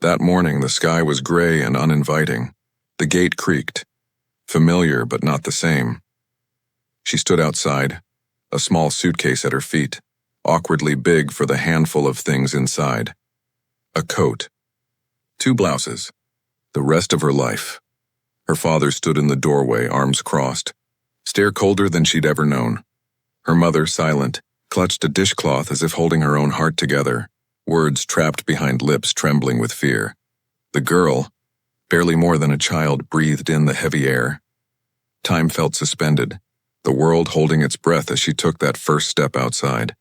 That morning, the sky was gray and uninviting. The gate creaked. Familiar, but not the same. She stood outside, a small suitcase at her feet, awkwardly big for the handful of things inside. A coat. 2 blouses. The rest of her life. Her father stood in the doorway, arms crossed. Stare colder than she'd ever known. Her mother, silent, clutched a dishcloth as if holding her own heart together, words trapped behind lips trembling with fear. The girl, barely more than a child, breathed in the heavy air. Time felt suspended, the world holding its breath as she took that first step outside.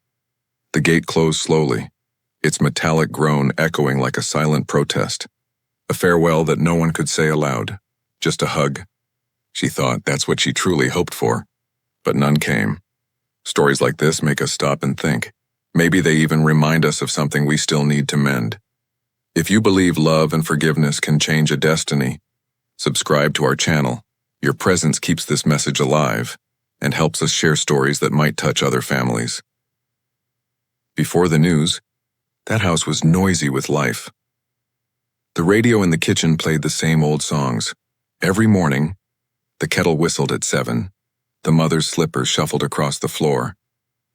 The gate closed slowly, its metallic groan echoing like a silent protest. A farewell that no one could say aloud, just a hug. She thought that's what she truly hoped for, but none came. Stories like this make us stop and think. Maybe they even remind us of something we still need to mend. If you believe love and forgiveness can change a destiny, subscribe to our channel. Your presence keeps this message alive and helps us share stories that might touch other families. Before the news, that house was noisy with life. The radio in the kitchen played the same old songs. Every morning, the kettle whistled at 7. The mother's slippers shuffled across the floor,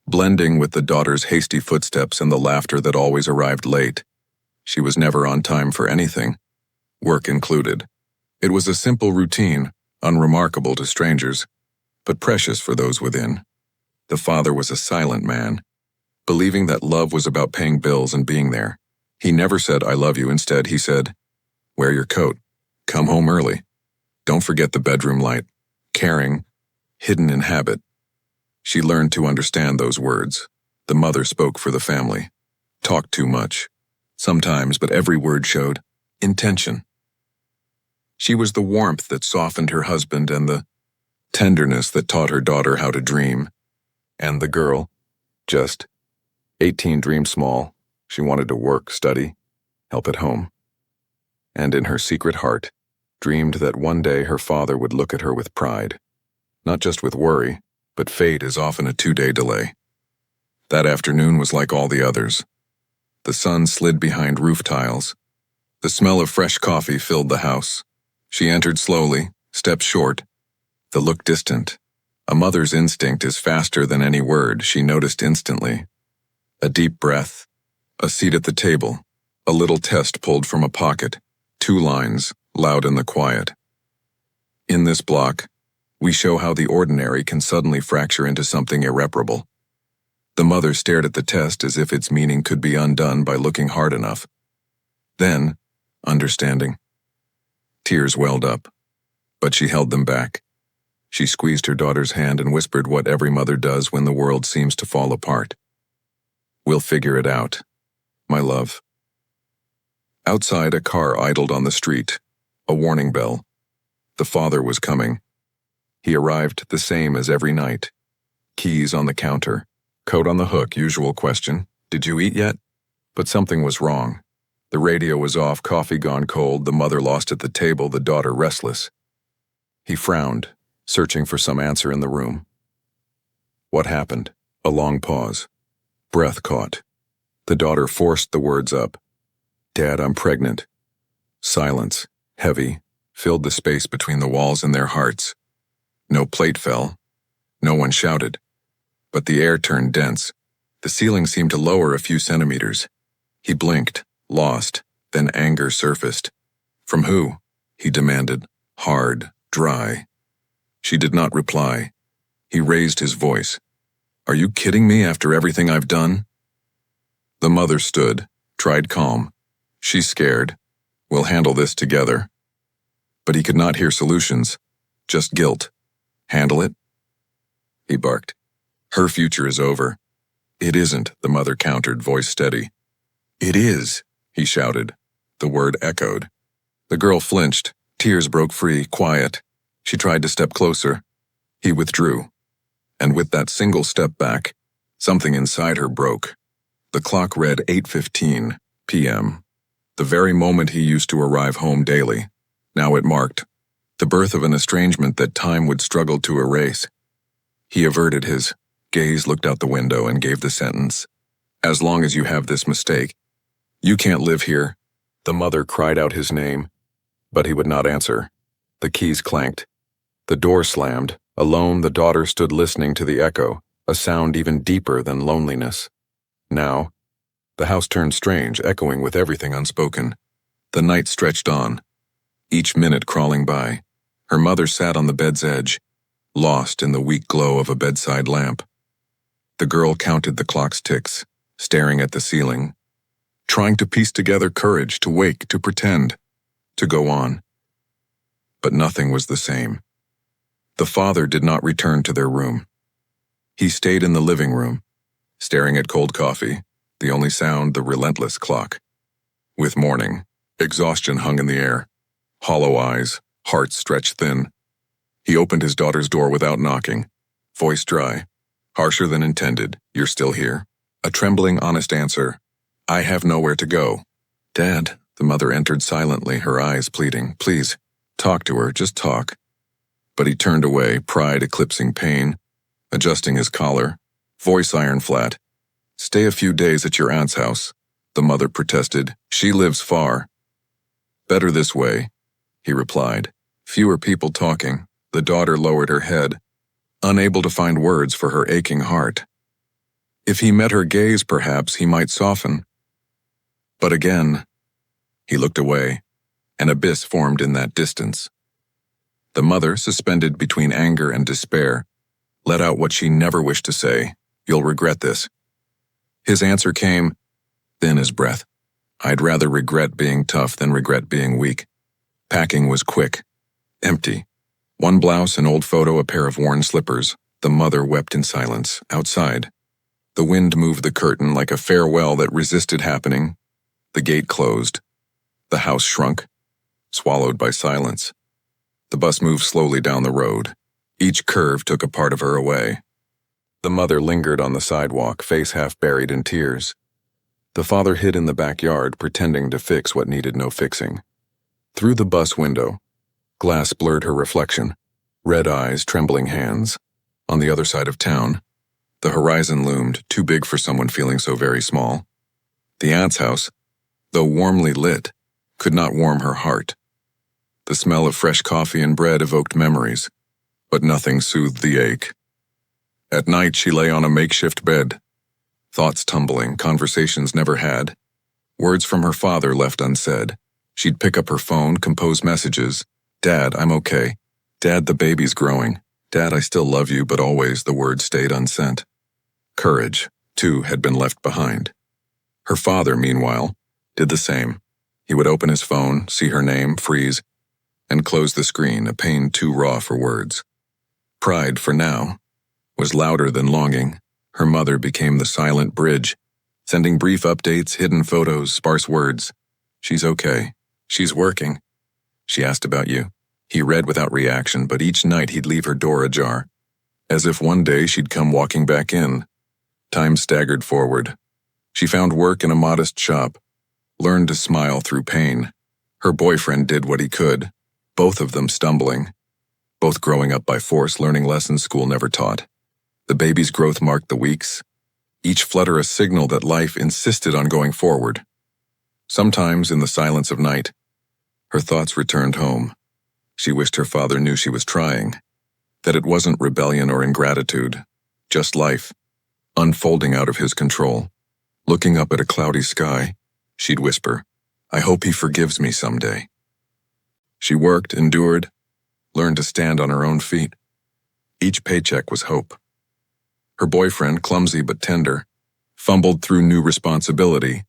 blending with the daughter's hasty footsteps and the laughter that always arrived late. She was never on time for anything, work included. It was a simple routine, unremarkable to strangers, but precious for those within. The father was a silent man, believing that love was about paying bills and being there. He never said, "I love you." Instead, he said, "Wear your coat. Come home early. Don't forget the bedroom light." Caring, hidden in habit. She learned to understand those words. The mother spoke for the family. Talked too much. Sometimes, but every word showed intention. She was the warmth that softened her husband and the tenderness that taught her daughter how to dream. And the girl, just 18, dreamed small. She wanted to work, study, help at home. And in her secret heart, dreamed that one day her father would look at her with pride. Not just with worry, but fate is often a 2-day delay. That afternoon was like all the others. The sun slid behind roof tiles. The smell of fresh coffee filled the house. She entered slowly, steps short, the look distant. A mother's instinct is faster than any word, she noticed instantly. A deep breath, a seat at the table, a little test pulled from a pocket, 2 lines, loud in the quiet. In this block, we show how the ordinary can suddenly fracture into something irreparable. The mother stared at the test as if its meaning could be undone by looking hard enough. Then, understanding. Tears welled up, but she held them back. She squeezed her daughter's hand and whispered what every mother does when the world seems to fall apart. "We'll figure it out, my love." Outside, a car idled on the street, a warning bell. The father was coming. He arrived the same as every night. Keys on the counter, coat on the hook, usual question, "Did you eat yet?" But something was wrong. The radio was off, coffee gone cold, the mother lost at the table, the daughter restless. He frowned, searching for some answer in the room. What happened? A long pause. Breath caught. The daughter forced the words up. "Dad, I'm pregnant." Silence, heavy, filled the space between the walls and their hearts. No plate fell. No one shouted. But the air turned dense. The ceiling seemed to lower a few centimeters. He blinked, lost, then anger surfaced. From who? He demanded, hard, dry. She did not reply. He raised his voice. "Are you kidding me after everything I've done?" The mother stood, tried calm. "She's scared. We'll handle this together." But he could not hear solutions, just guilt. "Handle it?" He barked. "Her future is over." "It isn't," the mother countered, voice steady. "It is," he shouted. The word echoed. The girl flinched. Tears broke free, quiet. She tried to step closer. He withdrew. And with that single step back, something inside her broke. The clock read 8:15 p.m., the very moment he used to arrive home daily. Now it marked the birth of an estrangement that time would struggle to erase. He averted his gaze, looked out the window, and gave the sentence, "As long as you have this mistake, you can't live here." The mother cried out his name, but he would not answer. The keys clanked. The door slammed. Alone, the daughter stood listening to the echo, a sound even deeper than loneliness. Now, the house turned strange, echoing with everything unspoken. The night stretched on, each minute crawling by. Her mother sat on the bed's edge, lost in the weak glow of a bedside lamp. The girl counted the clock's ticks, staring at the ceiling, trying to piece together courage to wake, to pretend, to go on. But nothing was the same. The father did not return to their room. He stayed in the living room, staring at cold coffee, the only sound the relentless clock. With morning, exhaustion hung in the air, hollow eyes, heart stretched thin. He opened his daughter's door without knocking, voice dry, harsher than intended. "You're still here?" A trembling, honest answer. "I have nowhere to go." "Dad," the mother entered silently, her eyes pleading. "Please, talk to her, just talk." But he turned away, pride eclipsing pain, adjusting his collar, voice iron flat. "Stay a few days at your aunt's house," the mother protested. "She lives far." "Better this way," he replied. Fewer people talking. The daughter lowered her head, unable to find words for her aching heart. If he met her gaze, perhaps he might soften. But again, he looked away. An abyss formed in that distance. The mother, suspended between anger and despair, let out what she never wished to say. "You'll regret this." His answer came, thin as breath. "I'd rather regret being tough than regret being weak." Packing was quick, empty. One blouse, an old photo, a pair of worn slippers. The mother wept in silence, outside. The wind moved the curtain like a farewell that resisted happening. The gate closed. The house shrunk, swallowed by silence. The bus moved slowly down the road. Each curve took a part of her away. The mother lingered on the sidewalk, face half buried in tears. The father hid in the backyard, pretending to fix what needed no fixing. Through the bus window, glass blurred her reflection, red eyes, trembling hands. On the other side of town, the horizon loomed, too big for someone feeling so very small. The aunt's house, though warmly lit, could not warm her heart. The smell of fresh coffee and bread evoked memories, but nothing soothed the ache. At night, she lay on a makeshift bed, thoughts tumbling, conversations never had, words from her father left unsaid. She'd pick up her phone, compose messages. "Dad, I'm okay. Dad, the baby's growing. Dad, I still love you," but always the words stayed unsent. Courage, too, had been left behind. Her father, meanwhile, did the same. He would open his phone, see her name, freeze, and close the screen, a pain too raw for words. Pride, for now, was louder than longing. Her mother became the silent bridge, sending brief updates, hidden photos, sparse words. "She's okay. She's working. She asked about you." He read without reaction, but each night he'd leave her door ajar, as if one day she'd come walking back in. Time staggered forward. She found work in a modest shop, learned to smile through pain. Her boyfriend did what he could, both of them stumbling, both growing up by force, learning lessons school never taught. The baby's growth marked the weeks, each flutter a signal that life insisted on going forward. Sometimes, in the silence of night, her thoughts returned home. She wished her father knew she was trying, that it wasn't rebellion or ingratitude, just life, unfolding out of his control. Looking up at a cloudy sky, she'd whisper, "I hope he forgives me someday." She worked, endured, learned to stand on her own feet. Each paycheck was hope. Her boyfriend, clumsy but tender, fumbled through new responsibility.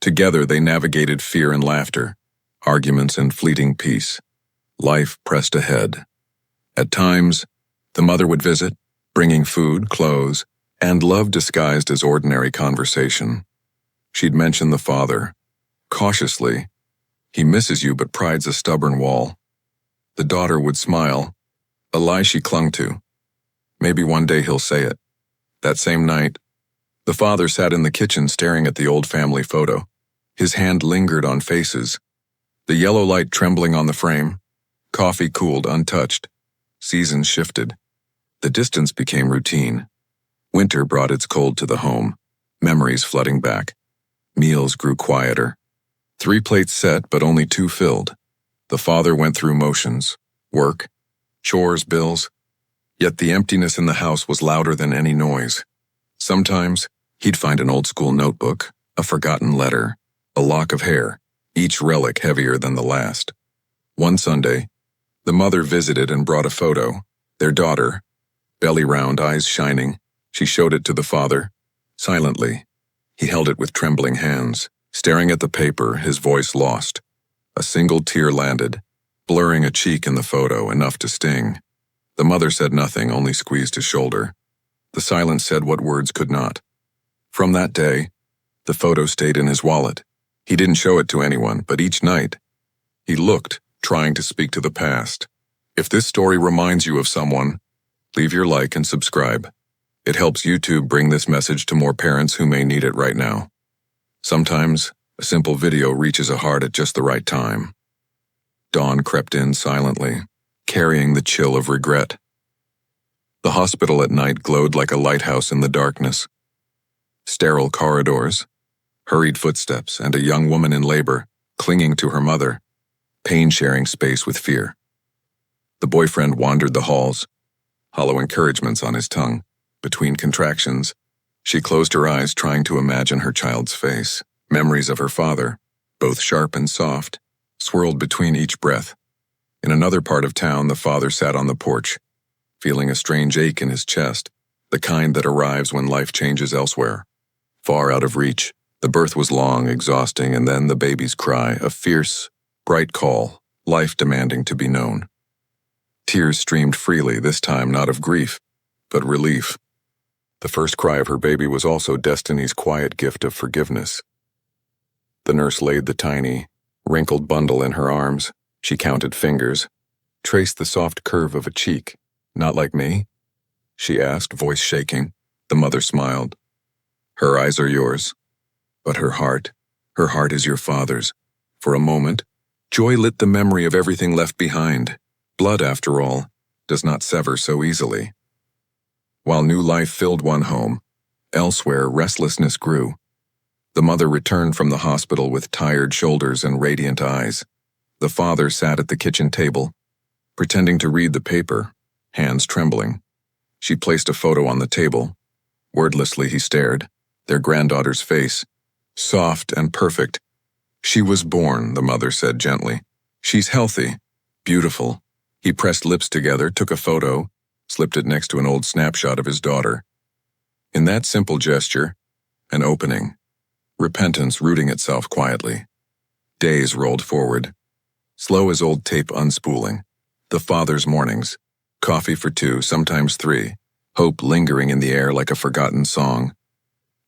Together they navigated fear and laughter, arguments and fleeting peace. Life pressed ahead. At times, the mother would visit, bringing food, clothes, and love disguised as ordinary conversation. She'd mention the father. Cautiously, "He misses you, but pride's a stubborn wall." The daughter would smile, a lie she clung to. Maybe one day he'll say it. That same night, the father sat in the kitchen staring at the old family photo. His hand lingered on faces, the yellow light trembling on the frame. Coffee cooled untouched. Seasons shifted. The distance became routine. Winter brought its cold to the home, memories flooding back. Meals grew quieter. 3 plates set, but only 2 filled. The father went through motions, work, chores, bills, yet the emptiness in the house was louder than any noise. Sometimes, he'd find an old-school notebook, a forgotten letter, a lock of hair, each relic heavier than the last. One Sunday, the mother visited and brought a photo. Their daughter, belly round, eyes shining. She showed it to the father, silently. He held it with trembling hands, staring at the paper, his voice lost. A single tear landed, blurring a cheek in the photo, enough to sting. The mother said nothing, only squeezed his shoulder. The silence said what words could not. From that day, the photo stayed in his wallet. He didn't show it to anyone, but each night, he looked, trying to speak to the past. If this story reminds you of someone, leave your like and subscribe. It helps YouTube bring this message to more parents who may need it right now. Sometimes, a simple video reaches a heart at just the right time. Dawn crept in silently, carrying the chill of regret. The hospital at night glowed like a lighthouse in the darkness. Sterile corridors, hurried footsteps, and a young woman in labor, clinging to her mother, pain sharing space with fear. The boyfriend wandered the halls, hollow encouragements on his tongue. Between contractions, she closed her eyes, trying to imagine her child's face. Memories of her father, both sharp and soft, swirled between each breath. In another part of town, the father sat on the porch, feeling a strange ache in his chest, the kind that arrives when life changes elsewhere. Far out of reach, the birth was long, exhausting, and then the baby's cry, a fierce, bright call, life demanding to be known. Tears streamed freely, this time not of grief, but relief. The first cry of her baby was also Destiny's quiet gift of forgiveness. The nurse laid the tiny, wrinkled bundle in her arms. She counted fingers, traced the soft curve of a cheek. "Not like me?" she asked, voice shaking. The mother smiled. "Her eyes are yours, but her heart is your father's." For a moment, joy lit the memory of everything left behind. Blood, after all, does not sever so easily. While new life filled one home, elsewhere restlessness grew. The mother returned from the hospital with tired shoulders and radiant eyes. The father sat at the kitchen table, pretending to read the paper, hands trembling. She placed a photo on the table. Wordlessly he stared, their granddaughter's face, soft and perfect. "She was born," the mother said gently. "She's healthy, beautiful." He pressed lips together, took a photo, slipped it next to an old snapshot of his daughter. In that simple gesture, an opening, repentance rooting itself quietly. Days rolled forward, slow as old tape unspooling. The father's mornings, coffee for 2, sometimes 3, hope lingering in the air like a forgotten song.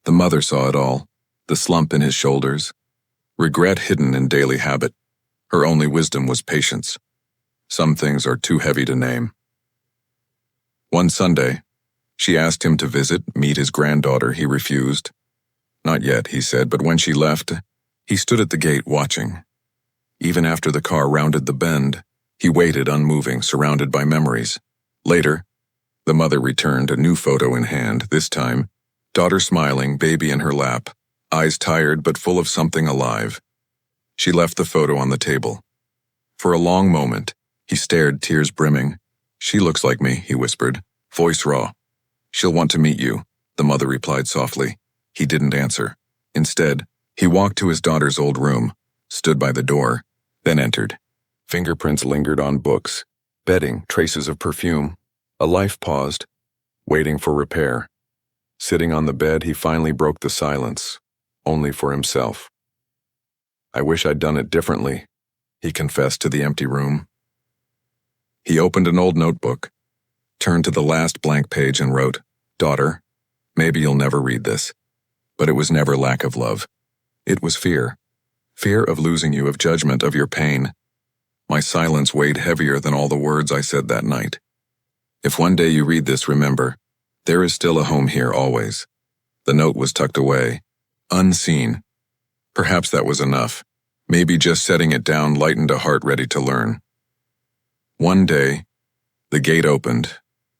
The mother saw it all, the slump in his shoulders, regret hidden in daily habit. Her only wisdom was patience. Some things are too heavy to name. One Sunday, she asked him to visit, meet his granddaughter. He refused. "Not yet," he said, but when she left, he stood at the gate watching. Even after the car rounded the bend, he waited unmoving, surrounded by memories. Later, the mother returned, a new photo in hand, this time, daughter smiling, baby in her lap, eyes tired but full of something alive. She left the photo on the table. For a long moment, he stared, tears brimming. "She looks like me," he whispered, voice raw. "She'll want to meet you," the mother replied softly. He didn't answer. Instead, he walked to his daughter's old room, stood by the door, then entered. Fingerprints lingered on books, bedding, traces of perfume. A life paused, waiting for repair. Sitting on the bed, he finally broke the silence, only for himself. "I wish I'd done it differently," he confessed to the empty room. He opened an old notebook, turned to the last blank page and wrote, "Daughter, maybe you'll never read this." But it was never lack of love. It was fear. Fear of losing you, of judgment, of your pain. My silence weighed heavier than all the words I said that night. If one day you read this, remember, there is still a home here always. The note was tucked away, unseen. Perhaps that was enough. Maybe just setting it down lightened a heart ready to learn. One day, the gate opened,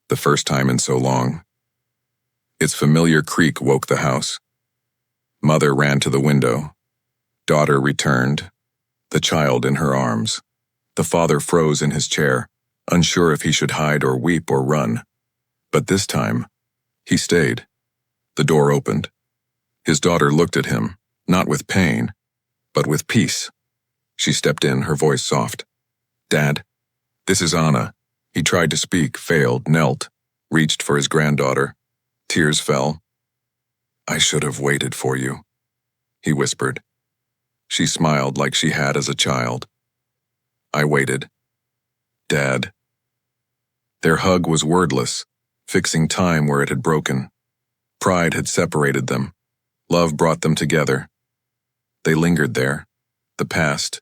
the first time in so long. Its familiar creak woke the house. Mother ran to the window, Daughter returned, the child in her arms. The father froze in his chair, unsure if he should hide or weep or run. But this time, he stayed. The door opened. His daughter looked at him, not with pain, but with peace. She stepped in, her voice soft. "Dad, this is Anna." He tried to speak, failed, knelt, reached for his granddaughter. Tears fell. "I should have waited for you," he whispered. She smiled like she had as a child. "I waited. Dad." Their hug was wordless, fixing time where it had broken. Pride had separated them. Love brought them together. They lingered there, the past,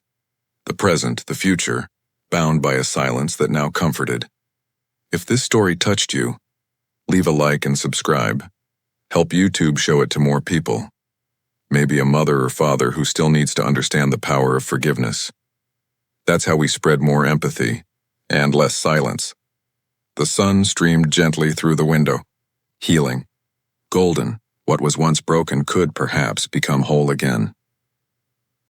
the present, the future, bound by a silence that now comforted. If this story touched you, leave a like and subscribe. Help YouTube show it to more people. Maybe a mother or father who still needs to understand the power of forgiveness. That's how we spread more empathy and less silence. The sun streamed gently through the window, healing. Golden, what was once broken could perhaps become whole again.